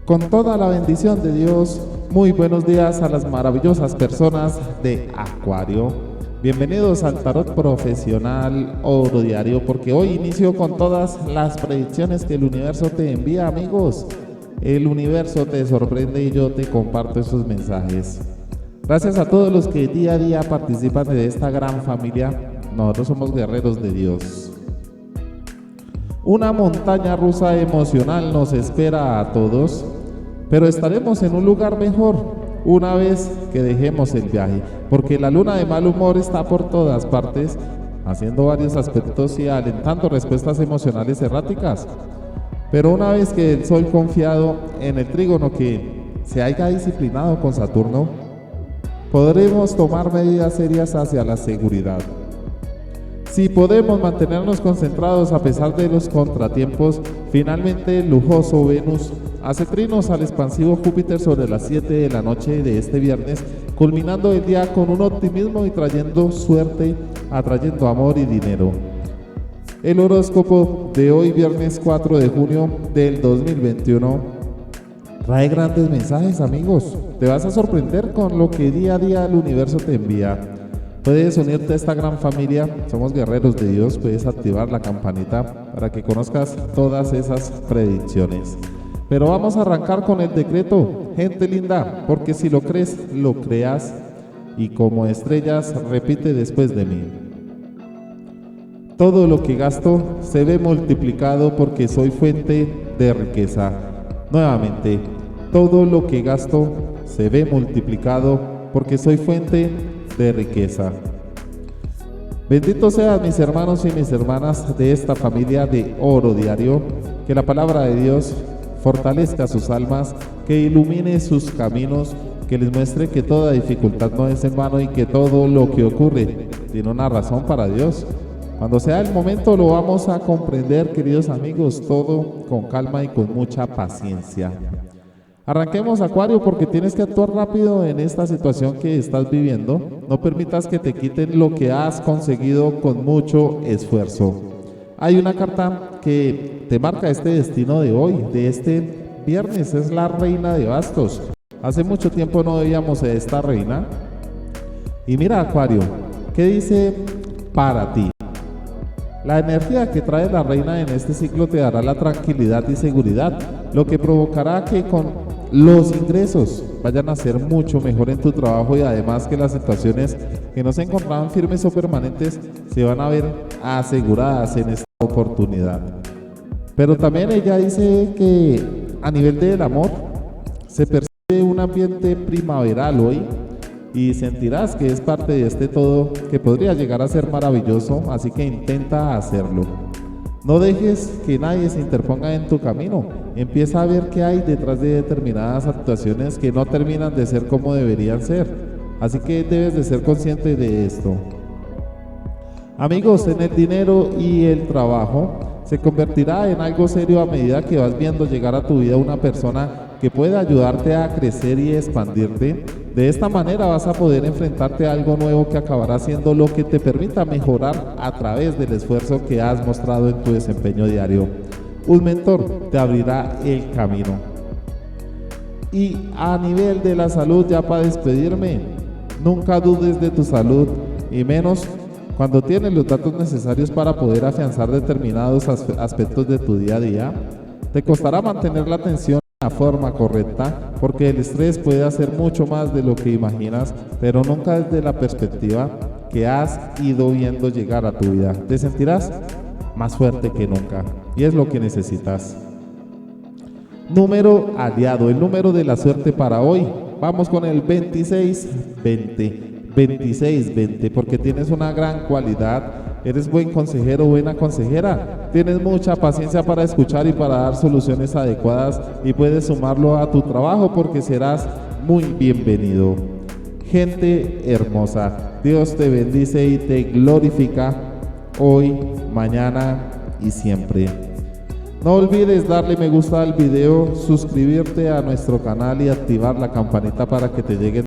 Con toda la bendición de Dios, muy buenos días a las maravillosas personas de Acuario. Bienvenidos al Tarot Profesional Oro Diario, porque hoy inicio con todas las predicciones que el universo te envía, amigos. El universo te sorprende y yo te comparto esos mensajes. Gracias a todos los que día a día participan de esta gran familia. Nosotros somos guerreros de Dios. Una montaña rusa emocional nos espera a todos, pero estaremos en un lugar mejor una vez que dejemos el viaje, porque la luna de mal humor está por todas partes, haciendo varios aspectos y alentando respuestas emocionales erráticas. Pero una vez que el sol confiado en el trígono que se haya disciplinado con Saturno, podremos tomar medidas serias hacia la seguridad. Si podemos mantenernos concentrados a pesar de los contratiempos, finalmente el lujoso Venus hace trinos al expansivo Júpiter sobre las 7 de la noche de este viernes, culminando el día con un optimismo y trayendo suerte, atrayendo amor y dinero. El horóscopo de hoy, viernes 4 de junio del 2021, trae grandes mensajes, amigos. Te vas a sorprender con lo que día a día el universo te envía. Puedes unirte a esta gran familia, somos guerreros de Dios, puedes activar la campanita para que conozcas todas esas predicciones. Pero vamos a arrancar con el decreto, gente linda, porque si lo crees, lo creas, y como estrellas repite después de mí. Todo lo que gasto se ve multiplicado porque soy fuente de riqueza. Nuevamente, todo lo que gasto se ve multiplicado porque soy fuente de riqueza. Benditos sean mis hermanos y mis hermanas de esta familia de Oro Diario, que la palabra de Dios fortalezca sus almas, que ilumine sus caminos, que les muestre que toda dificultad no es en vano y que todo lo que ocurre tiene una razón para Dios. Cuando sea el momento lo vamos a comprender, queridos amigos, todo con calma y con mucha paciencia. Arranquemos, Acuario, porque tienes que actuar rápido en esta situación que estás viviendo. No permitas que te quiten lo que has conseguido con mucho esfuerzo. Hay una carta que te marca este destino de hoy, de este viernes, es la Reina de Bastos. Hace mucho tiempo no veíamos a esta reina. Y mira, Acuario, ¿qué dice para ti? La energía que trae la reina en este ciclo te dará la tranquilidad y seguridad, lo que provocará que con los ingresos vayan a ser mucho mejor en tu trabajo y además que las situaciones que no se encontraban firmes o permanentes se van a ver aseguradas en esta oportunidad. Pero también ella dice que a nivel del amor se percibe un ambiente primaveral hoy y sentirás que es parte de este todo que podría llegar a ser maravilloso, así que intenta hacerlo. No dejes que nadie se interponga en tu camino. Empieza a ver qué hay detrás de determinadas actuaciones que no terminan de ser como deberían ser. Así que debes de ser consciente de esto. Amigos, en el dinero y el trabajo se convertirá en algo serio a medida que vas viendo llegar a tu vida una persona que pueda ayudarte a crecer y expandirte. De esta manera vas a poder enfrentarte a algo nuevo que acabará siendo lo que te permita mejorar a través del esfuerzo que has mostrado en tu desempeño diario. Un mentor te abrirá el camino. Y a nivel de la salud, ya para despedirme, nunca dudes de tu salud, y menos cuando tienes los datos necesarios para poder afianzar determinados aspectos de tu día a día. Te costará mantener la atención de la forma correcta, porque el estrés puede hacer mucho más de lo que imaginas, pero nunca desde la perspectiva que has ido viendo llegar a tu vida. Te sentirás más fuerte que nunca, y es lo que necesitas. Número aliado, el número de la suerte para hoy. Vamos con el 2620. 2620, porque tienes una gran cualidad, eres buen consejero, buena consejera, tienes mucha paciencia para escuchar y para dar soluciones adecuadas, y puedes sumarlo a tu trabajo porque serás muy bienvenido. Gente hermosa, Dios te bendice y te glorifica hoy, mañana y siempre. No olvides darle me gusta al video, suscribirte a nuestro canal y activar la campanita para que te lleguen